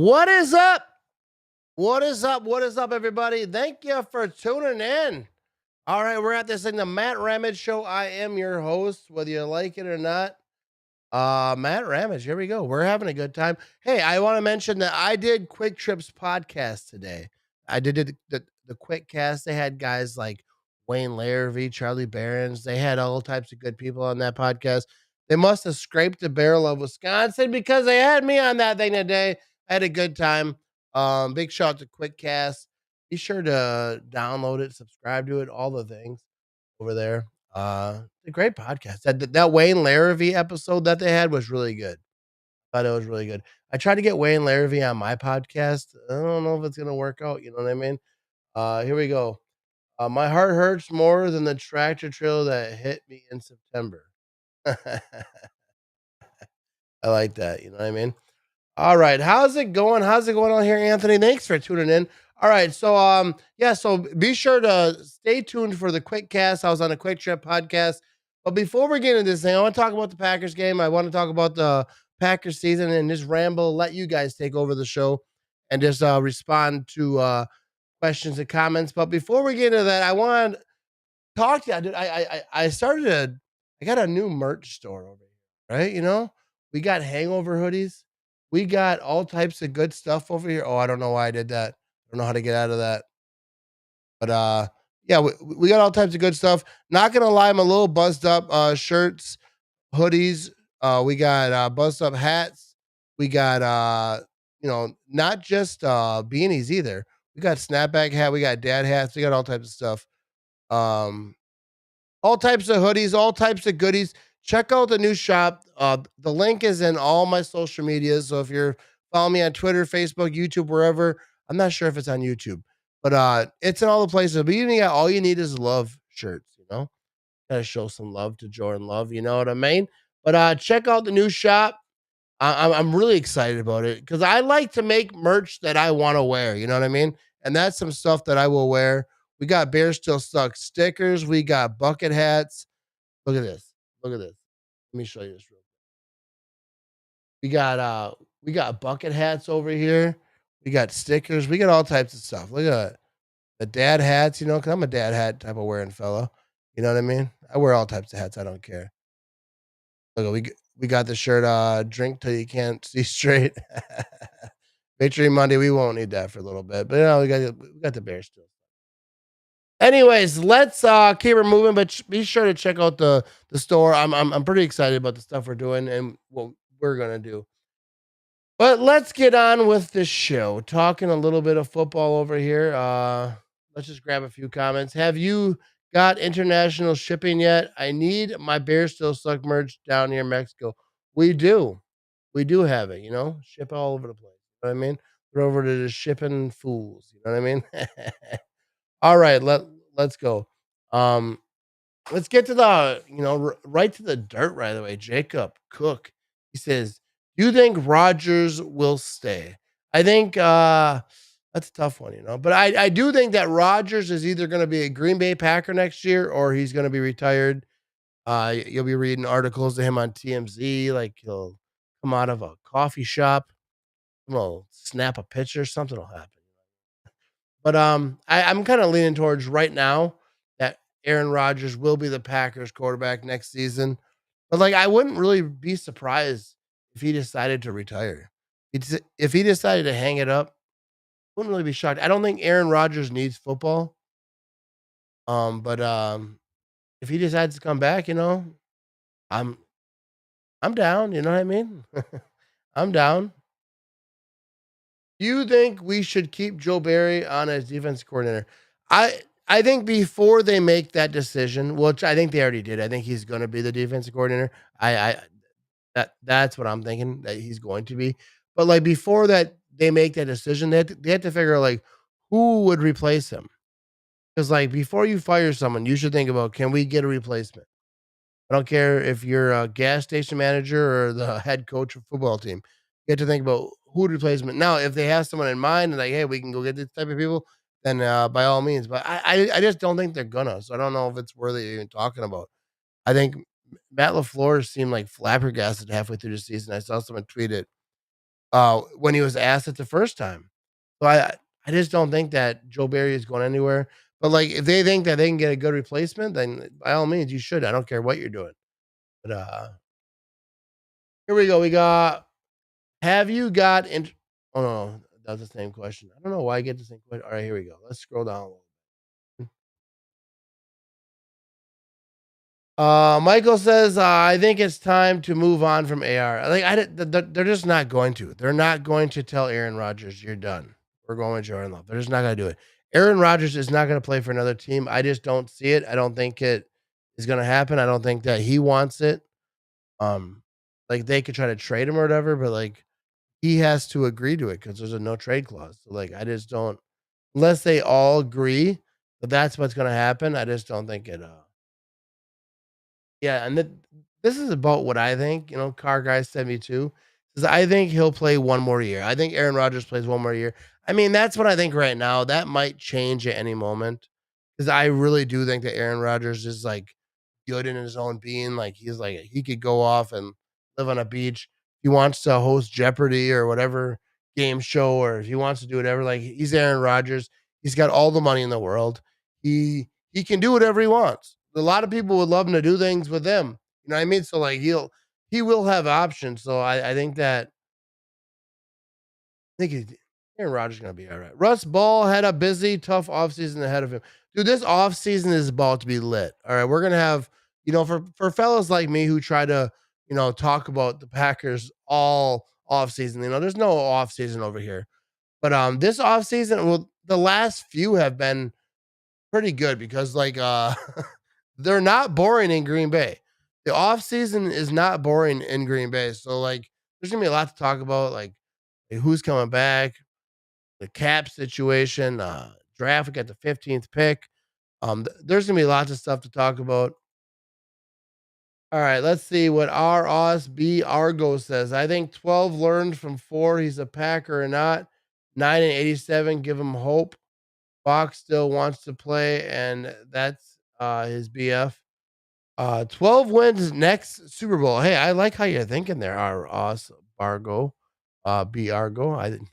What is up? What is up? What is up, everybody? Thank you for tuning in. All right, we're at this thing, the Matt Ramage Show. I am your host, whether you like it or not. Matt Ramage, here we go. We're having a good time. Hey, I want to mention that I did Quick Trips podcast today. I did the Quick Cast. They had guys like Wayne Larrivee, Charlie Barons. They had all types of good people on that podcast. They must have scraped the barrel of Wisconsin because they had me on that thing today. I had a good time. Big shout out to Quick Cast. Be sure to download it, subscribe to it, all the things over there. A great podcast. That Wayne Larrivee episode that they had was really good. Thought it was really good. I tried to get Wayne Larrivee on my podcast. I don't know if it's gonna work out. You know what I mean? Here we go. My heart hurts more than the tractor trailer that hit me in September. I like that. You know what I mean? All right. How's it going? How's it going on here, Anthony? Thanks for tuning in. All right. So be sure to stay tuned for the quick cast. I was on a quick trip podcast. But before we get into this thing, I want to talk about the Packers game. I want to talk about the Packers season and just ramble, let you guys take over the show and just respond to questions and comments. But before we get into that, I want to talk to you. Dude, I got a new merch store over here, right? We got hangover hoodies. We got all types of good stuff over here. Oh, I don't know why I did that. I don't know how to get out of that. But yeah, we got all types of good stuff. Not gonna lie, I'm a little buzzed up. Shirts, hoodies. We got buzzed up hats. We got not just beanies either. We got snapback hat. We got dad hats. We got all types of stuff. Um, all types of hoodies, all types of goodies. Check out the new shop. The link is in all my social medias. So if you're following me on Twitter, Facebook, YouTube, wherever, I'm not sure if it's on YouTube, but it's in all the places. But all you need is love shirts, Gotta show some love to Jordan Love, you know what I mean? But check out the new shop. I'm really excited about it because I like to make merch that I want to wear. You know what I mean? And that's some stuff that I will wear. We got Bear Still Suck stickers. We got bucket hats. Look at this. Look at this. Let me show you this real quick. We got bucket hats over here. We got stickers. We got all types of stuff. Look at the dad hats, because I'm a dad hat type of wearing fella. You know what I mean? I wear all types of hats. I don't care. Look, we got the shirt, drink till you can't see straight. Victory Monday, we won't need that for a little bit. But we got the bear still. Anyways, let's keep it moving, but be sure to check out the store. I'm pretty excited about the stuff we're doing and what we're gonna do. But let's get on with the show. Talking a little bit of football over here. Let's just grab a few comments. Have you got international shipping yet? I need my Bear Still Suck merch down here in Mexico. We do. We do have it, ship all over the place. You know what I mean? We're over to the shipping fools. You know what I mean? All right, let's go. Um, let's get to the right to the dirt right away. Jacob Cook, he says, "Do you think Rogers will stay?" I think that's a tough one, but I do think that Rogers is either going to be a Green Bay Packer next year or he's going to be retired. You'll be reading articles of him on TMZ, like he'll come out of a coffee shop, he'll snap a picture, something will happen. But I'm kind of leaning towards right now that Aaron Rodgers will be the Packers quarterback next season. But I wouldn't really be surprised if he decided to retire. If he decided to hang it up, wouldn't really be shocked. I don't think Aaron Rodgers needs football. But if he decides to come back, I'm I'm down. You know what I mean? I'm down. Do you think we should keep Joe Barry on as defense coordinator? I think before they make that decision, which I think they already did, I think he's going to be the defensive coordinator. That's what I'm thinking that he's going to be. But before that, they make that decision. They have to figure out who would replace him. Because before you fire someone, you should think about, can we get a replacement? I don't care if you're a gas station manager or the head coach of a football team. You have to think about who to replacement. Now, if they have someone in mind and hey, we can go get this type of people, then by all means. But I just don't think they're gonna. So I don't know if it's worth even talking about. I think Matt LaFleur seemed flabbergasted halfway through the season. I saw someone tweet it. when he was asked it the first time. So I just don't think that Joe Barry is going anywhere. But like if they think that they can get a good replacement, then by all means you should. I don't care what you're doing. But here we go. We got have you got oh no, that's the same question. I don't know why I get the same question. All right, here we go. Let's scroll down a little. Michael says, I think it's time to move on from AR. Like they're just not going to. They're not going to tell Aaron Rodgers, you're done. We're going with Jordan Love. They're just not going to do it. Aaron Rodgers is not going to play for another team. I just don't see it. I don't think it is going to happen. I don't think that he wants it. Um, like they could try to trade him or whatever, but like he has to agree to it because there's a no trade clause. So like I just don't unless they all agree that that's what's going to happen. I just don't think it. Yeah, and this is about what I think, Car Guy 72 says, "I think he'll play one more year. I think Aaron Rodgers plays one more year." I mean, that's what I think right now. That might change at any moment because I really do think that Aaron Rodgers is, like, good in his own being, like, he's like he could go off and live on a beach. He wants to host Jeopardy or whatever game show, or if he wants to do whatever, like, he's Aaron Rodgers. He's got all the money in the world. He can do whatever he wants. A lot of people would love him to do things with them. You know what I mean? So like he will have options. So I think that Aaron Rodgers is gonna be all right. Russ Ball had a busy, tough offseason ahead of him. Dude, this offseason is about to be lit. All right. We're gonna have, for fellas like me who try to, talk about the Packers all offseason. There's no offseason over here. But this offseason, well, the last few have been pretty good because like they're not boring in Green Bay. The offseason is not boring in Green Bay. So like there's gonna be a lot to talk about, like who's coming back, the cap situation, draft. We got the 15th pick. There's gonna be lots of stuff to talk about. All right, let's see what R Os B Argo says. I think 12 learned from 4. He's a Packer or not. 9 and 87 give him hope. Fox still wants to play, and that's his BF. 12 wins next Super Bowl. Hey, I like how you're thinking there, Os Bargo. B Argo. I think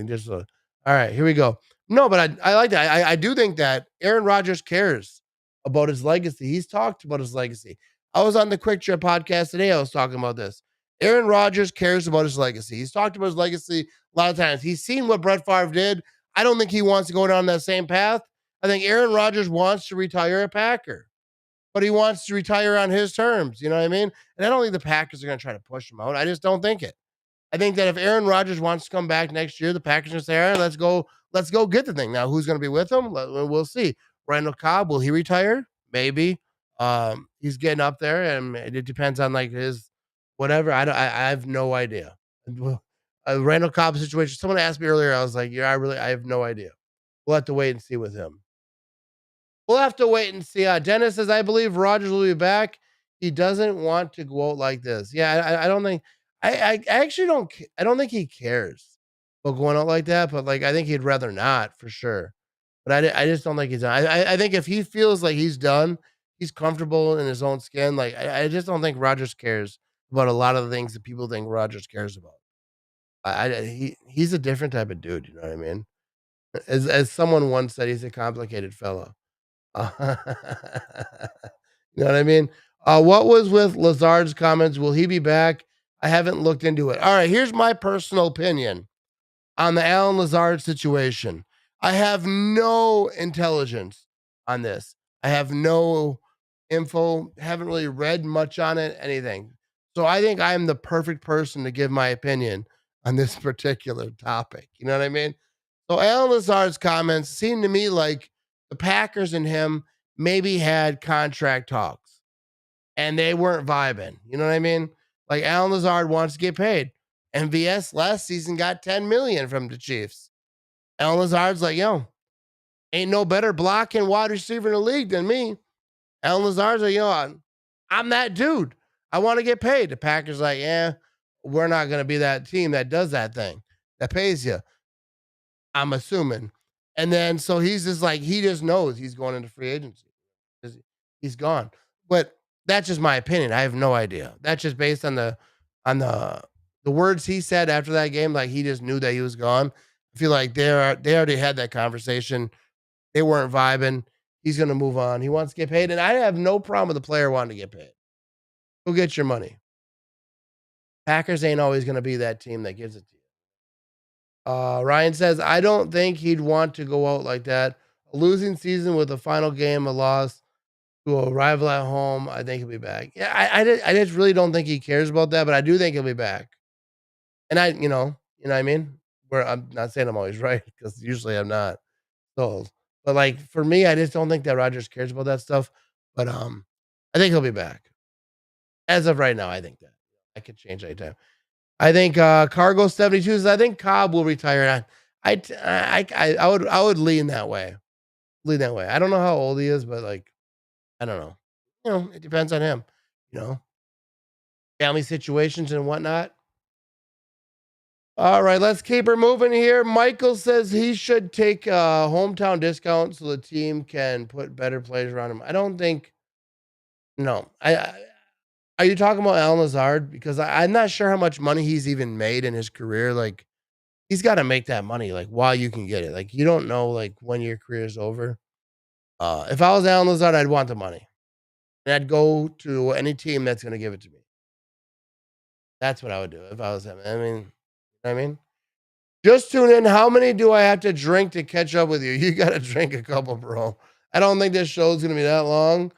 there's a all right, here we go. No, but I like that. I do think that Aaron Rodgers cares about his legacy. He's talked about his legacy. I was on the Quick Trip podcast today. I was talking about this. Aaron Rodgers cares about his legacy. He's talked about his legacy a lot of times. He's seen what Brett Favre did. I don't think he wants to go down that same path. I think Aaron Rodgers wants to retire a Packer, but he wants to retire on his terms. You know what I mean? And I don't think the Packers are going to try to push him out. I just don't think it. I think that if Aaron Rodgers wants to come back next year, the Packers are going to say, all right, let's go get the thing. Now, who's going to be with him? We'll see. Randall Cobb, will he retire? Maybe. He's getting up there, and it depends on like his whatever. I have no idea. Randall Cobb situation. Someone asked me earlier. I was like, yeah, I have no idea. We'll have to wait and see with him. We'll have to wait and see. Dennis says, I believe Rodgers will be back. He doesn't want to go out like this. Yeah, I don't think. I actually don't. I don't think he cares about going out like that. But like, I think he'd rather not for sure. But I just don't think he's done. I think if he feels like he's done, he's comfortable in his own skin. Like I just don't think Rodgers cares about a lot of the things that people think Rodgers cares about. He's a different type of dude. You know what I mean? As someone once said, he's a complicated fellow. You know what I mean? What was with Lazard's comments? Will he be back? I haven't looked into it. All right, here's my personal opinion on the Alan Lazard situation. I have no intelligence on this. I have no info, haven't really read much on it, anything. So I think I'm the perfect person to give my opinion on this particular topic. You know what I mean? So Alan Lazard's comments seem to me like the Packers and him maybe had contract talks and they weren't vibing. You know what I mean? Like Alan Lazard wants to get paid. MVS last season got 10 million from the Chiefs. Alan Lazard's like, yo, ain't no better blocking wide receiver in the league than me. Alan Lazard's like, I'm that dude. I want to get paid. The Packers like, yeah, we're not going to be that team that does that thing, that pays you. I'm assuming. And then so he's just like, he just knows he's going into free agency. He's gone. But that's just my opinion. I have no idea. That's just based on the the words he said after that game, like he just knew that he was gone. I feel like they already had that conversation. They weren't vibing. He's going to move on. He wants to get paid, and I have no problem with the player wanting to get paid. Go get your money. Packers ain't always going to be that team that gives it to you. Ryan says, I don't think he'd want to go out like that. A losing season with a final game, a loss to a rival at home. I think he'll be back. Yeah, I just really don't think he cares about that, but I do think he'll be back. And you know what I mean? Where I'm not saying I'm always right because usually I'm not. So, but like for me, I just don't think that Rodgers cares about that stuff. But I think he'll be back. As of right now, I think that I could change anytime. I think Cargo 72 says I think Cobb will retire. I would lean that way. Lean that way. I don't know how old he is, but like I don't know. It depends on him. You know, family situations and whatnot. All right, let's keep her moving here. Michael says he should take a hometown discount so the team can put better players around him. I don't think. No, are you talking about Alan Lazard? Because I'm not sure how much money he's even made in his career. Like he's got to make that money like while you can get it. Like you don't know like when your career is over. If I was Alan Lazard, I'd want the money and I'd go to any team that's going to give it to me. That's what I would do if I was him. I mean, you know what I mean. Just tune in. How many do I have to drink to catch up with you? You got to drink a couple, bro. I don't think this show's going to be that long.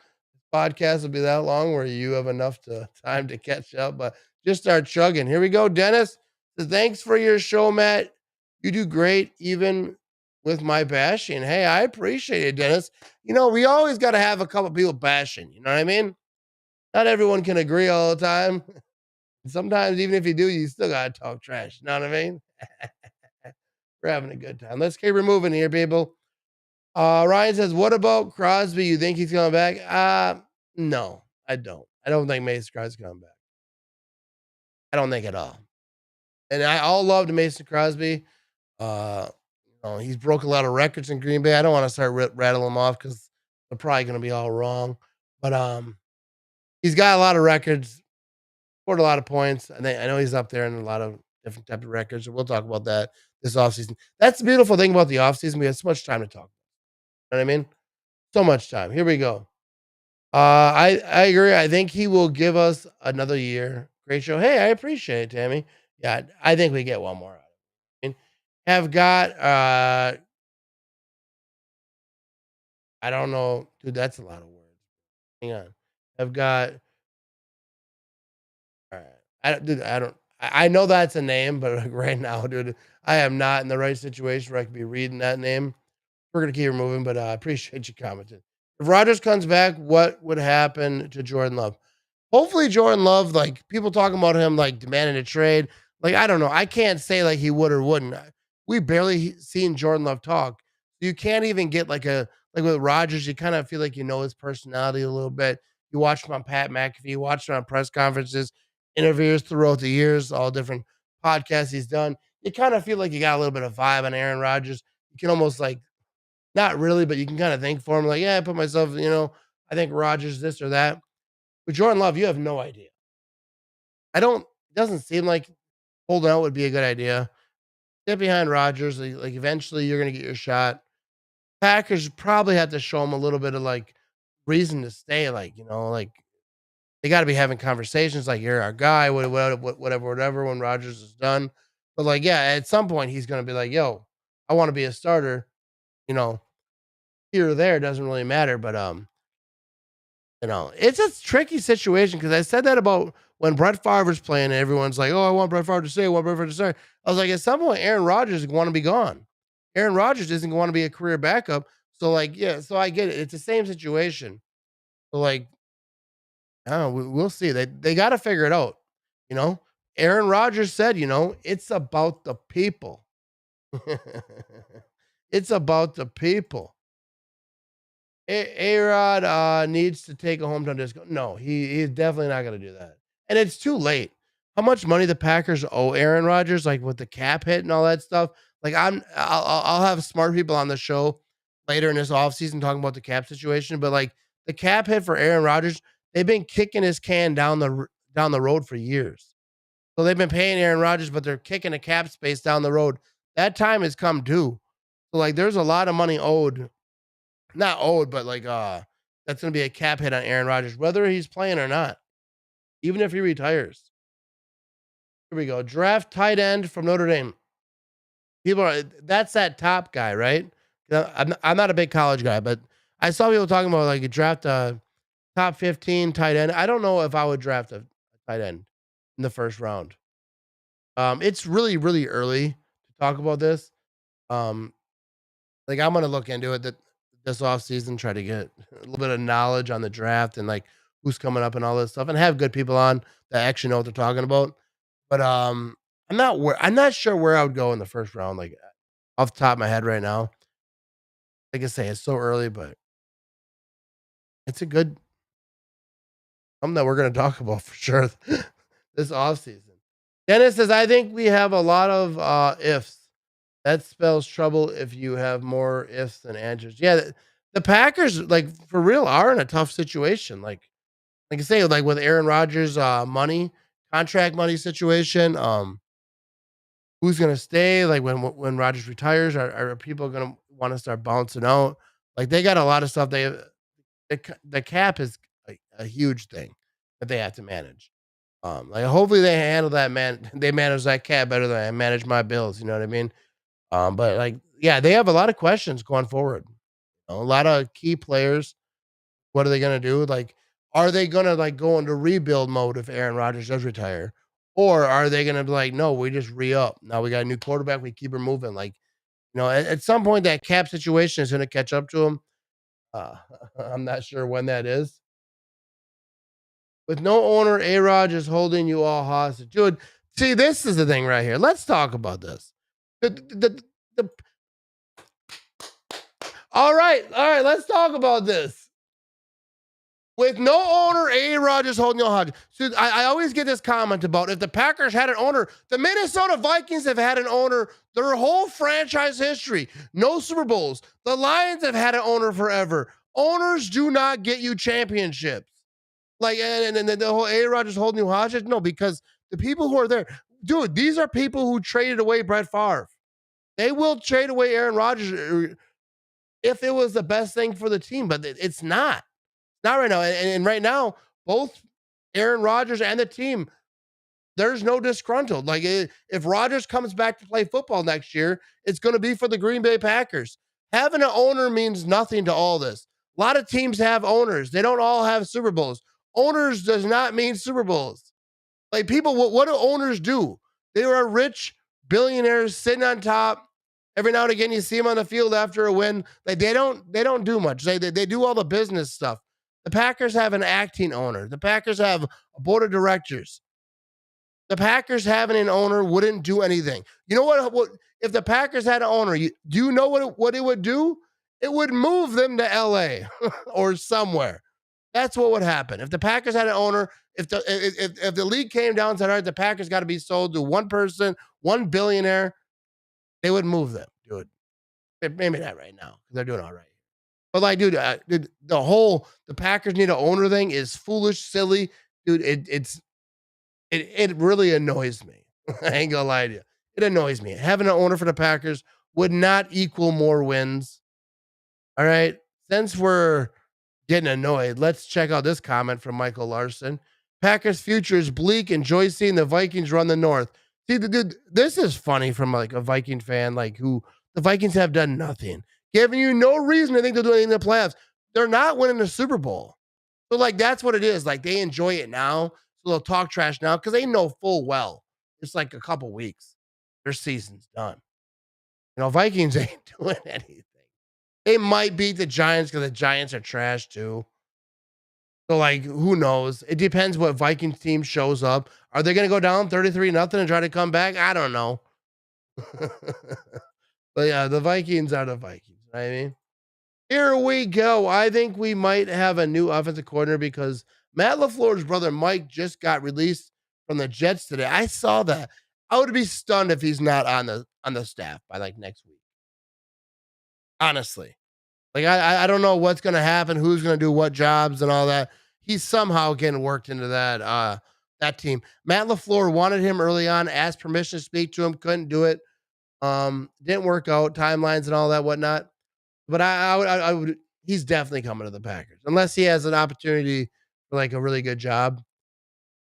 Podcast will be that long where you have enough time to catch up, but just start chugging. Here we go. Dennis, thanks for your show, Matt. You do great, even with my bashing. Hey, I appreciate it, Dennis. We always got to have a couple people bashing. You know what I mean? Not everyone can agree all the time. Sometimes, even if you do, you still got to talk trash. You know what I mean? We're having a good time. Let's keep moving here, people. Ryan says, what about Crosby? You think he's coming back? No, I don't. I don't think Mason Crosby's coming back. I don't think at all. And I all loved Mason Crosby. He's broke a lot of records in Green Bay. I don't want to start rattling them off because they're probably going to be all wrong. But he's got a lot of records, scored a lot of points. I know he's up there in a lot of different types of records. We'll talk about that this offseason. That's the beautiful thing about the offseason. We have so much time to talk. You know what I mean? So much time. Here we go. I agree. I think he will give us another year. Great show. Hey, I appreciate it, Tammy. Yeah, I think we get one more out of it. I mean, have got I don't know, dude. That's a lot of words. Hang on. Have got all right. I know that's a name, but like right now, dude, I am not in the right situation where I could be reading that name. We're gonna keep moving, but I appreciate you commenting. If Rodgers comes back, what would happen to Jordan Love? Hopefully, Jordan Love, like people talking about him, like demanding a trade. Like I don't know, I can't say like he would or wouldn't. We barely seen Jordan Love talk. You can't even get like with Rodgers. You kind of feel like you know his personality a little bit. You watch him on Pat McAfee, you watch him on press conferences, interviews throughout the years, all different podcasts he's done. You kind of feel like you got a little bit of vibe on Aaron Rodgers. You can almost like not really, but you can kind of think for him, like, yeah, I put myself, I think Rodgers this or that. With Jordan Love, you have no idea. It doesn't seem like holding out would be a good idea. Get behind Rodgers. Like eventually you're gonna get your shot. Packers probably have to show him a little bit of like reason to stay, like they got to be having conversations like you're our guy, whatever, when Rodgers is done. But like, yeah, at some point he's gonna be like, yo, I want to be a starter, you know, here or there, doesn't really matter. But it's a tricky situation because I said that about when Brett Favre was playing, and everyone's like, "Oh, I want Brett Favre to stay. I want Brett Favre to stay." I was like, at some point, Aaron Rodgers is going to be gone. Aaron Rodgers isn't going to be a career backup. So, like, yeah, so I get it. It's the same situation. So, like, I don't know. We'll see. They got to figure it out. You know, Aaron Rodgers said, it's about the people. It's about the people. A-Rod needs to take a hometown discount. No, he's definitely not going to do that. And it's too late. How much money the Packers owe Aaron Rodgers, like with the cap hit and all that stuff. Like I'll have smart people on the show later in this offseason talking about the cap situation. But like the cap hit for Aaron Rodgers, they've been kicking his can down the road for years. So they've been paying Aaron Rodgers, but they're kicking a cap space down the road. That time has come due. So like there's a lot of money owed. Not owed, but like that's gonna be a cap hit on Aaron Rodgers, whether he's playing or not, even if he retires. Here we go. Draft tight end from Notre Dame. People are that's that top guy, right? I'm not a big college guy, but I saw people talking about like you draft a top 15 tight end. I don't know if I would draft a tight end in the first round. It's really, really early to talk about this. Um, like I'm gonna look into it that this offseason, try to get a little bit of knowledge on the draft and like who's coming up and all this stuff, and have good people on that actually know what they're talking about. But I'm not sure where I would go in the first round, like off the top of my head right now. Like I say, it's so early, but it's a good something that we're gonna talk about for sure this offseason. Dennis says, I think we have a lot of ifs. That spells trouble if you have more ifs than answers. Yeah, the Packers, like for real, are in a tough situation. Like I say, like with Aaron Rodgers' money, contract money situation. Who's gonna stay? Like when Rodgers retires, are people gonna want to start bouncing out? Like they got a lot of stuff. The cap is a huge thing that they have to manage. Like hopefully they handle that man. They manage that cap better than I manage my bills. You know what I mean? But like, yeah, they have a lot of questions going forward. A lot of key players. What are they gonna do? Like, are they gonna like go into rebuild mode if Aaron Rodgers does retire? Or are they gonna be like, no, we just re-up. Now we got a new quarterback, we keep her moving. Like, at some point that cap situation is gonna catch up to him. Uh, I'm not sure when that is. With no owner, A Rod is holding you all hostage. Dude, see, this is the thing right here. Let's talk about this. The all right, let's talk about this. With no owner, A Rod is holding you all hostage. So I always get this comment about if the Packers had an owner, the Minnesota Vikings have had an owner their whole franchise history. No Super Bowls. The Lions have had an owner forever. Owners do not get you championships. Like, and the whole A Rod is holding you hostage. No, because the people who are there, dude, these are people who traded away Brett Favre. They will trade away Aaron Rodgers if it was the best thing for the team, but it's not. Not right now. And right now, both Aaron Rodgers and the team, there's no disgruntled. Like, if Rodgers comes back to play football next year, it's going to be for the Green Bay Packers. Having an owner means nothing to all this. A lot of teams have owners. They don't all have Super Bowls. Owners does not mean Super Bowls. Like people, what do owners do? They are rich billionaires sitting on top. Every now and again, you see them on the field after a win. Like they don't do much. They do all the business stuff. The Packers have an acting owner. The Packers have a board of directors. The Packers having an owner wouldn't do anything. You know what if the Packers had an owner? Do you know what it would do? It would move them to L.A. or somewhere. That's what would happen if the Packers had an owner. If the league came down and said, "All right, the Packers got to be sold to one person, one billionaire," they would move them, dude. Maybe not right now because they're doing all right. But like, dude, the Packers need an owner thing is foolish, silly, dude. It really annoys me. I ain't gonna lie to you. It annoys me. Having an owner for the Packers would not equal more wins. All right. Since we're getting annoyed, let's check out this comment from Michael Larson. Packers' future is bleak. Enjoy seeing the Vikings run the North. See, dude, this is funny from like a Viking fan, like who the Vikings have done nothing, giving you no reason to think they'll do anything in the playoffs. They're not winning the Super Bowl. So, like, that's what it is. Like, they enjoy it now. So they'll talk trash now because they know full well it's like a couple weeks. Their season's done. Vikings ain't doing anything. They might beat the Giants because the Giants are trash too. So, like, who knows? It depends what Vikings team shows up. Are they going to go down 33-0 and try to come back? I don't know. But yeah, the Vikings are the Vikings. You know what I mean? Here we go. I think we might have a new offensive coordinator because Matt LaFleur's brother Mike just got released from the Jets today. I saw that. I would be stunned if he's not on the staff by like next week. Honestly. Like I don't know what's gonna happen, who's gonna do what jobs and all that. He's somehow getting worked into that that team. Matt LaFleur wanted him early on, asked permission to speak to him, couldn't do it. Didn't work out, timelines and all that whatnot. But I would he's definitely coming to the Packers unless he has an opportunity for like a really good job.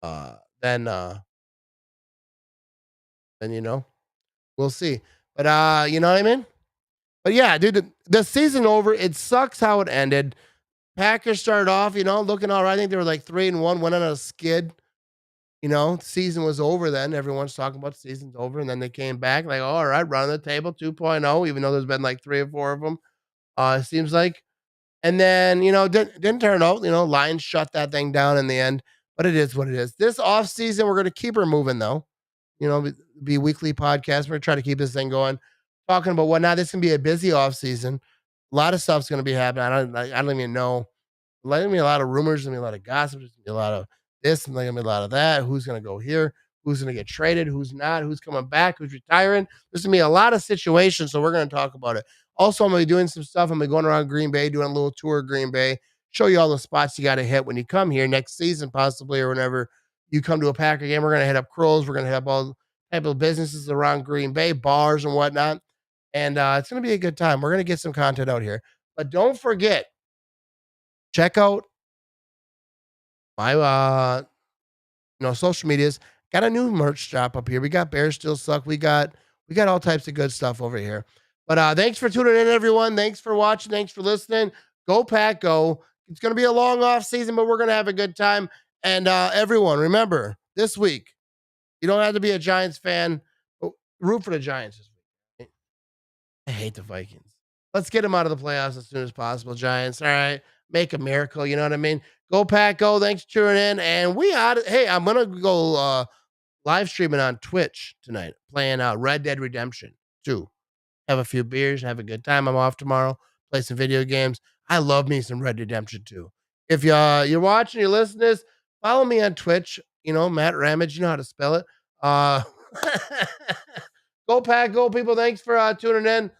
Uh, then then we'll see. But you know what I mean? But yeah, dude, the season over. It sucks how it ended. Packers started off, looking all right. I think they were like 3-1, went on a skid. Season was over then. Everyone's talking about the season's over. And then they came back like, oh, all right, running the table 2.0, even though there's been like three or four of them. It seems like. And then, didn't turn out. Lions shut that thing down in the end. But it is what it is. This off season, we're going to keep her moving though. Be weekly podcast. We're going to try to keep this thing going. Talking about whatnot. This can be a busy off season. A lot of stuff's going to be happening. I don't even know. There's gonna be a lot of rumors, there's gonna be a lot of gossip, there's gonna be a lot of this, and there's gonna be a lot of that. Who's gonna go here? Who's gonna get traded? Who's not? Who's coming back? Who's retiring? There's gonna be a lot of situations, so we're gonna talk about it. Also, I'm gonna be doing some stuff. I'm gonna be going around Green Bay, doing a little tour of Green Bay, show you all the spots you got to hit when you come here next season, possibly, or whenever you come to a Packer game. We're gonna hit up Kroll's. We're gonna hit up all type of businesses around Green Bay, bars and whatnot, and it's gonna be a good time. We're gonna get some content out here, but don't forget, check out my social medias. Got a new merch shop up here. We got Bears Still Suck. We got all types of good stuff over here. But thanks for tuning in, everyone. Thanks for watching. Thanks for listening. Go Pack, go. It's gonna be a long off season, but we're gonna have a good time. And everyone, remember this week, you don't have to be a Giants fan. But root for the Giants this week. I hate the Vikings. Let's get them out of the playoffs as soon as possible, Giants. All right. Make a miracle. You know what I mean? Go Pack, go. Thanks for tuning in. And we out. Hey, I'm gonna go live streaming on Twitch tonight, playing Red Dead Redemption 2. Have a few beers, have a good time. I'm off tomorrow. Play some video games. I love me some Red Dead Redemption 2. If you're watching, you're listening to this, follow me on Twitch. Matt Ramage. You know how to spell it. Go Pack, go people. Thanks for tuning in.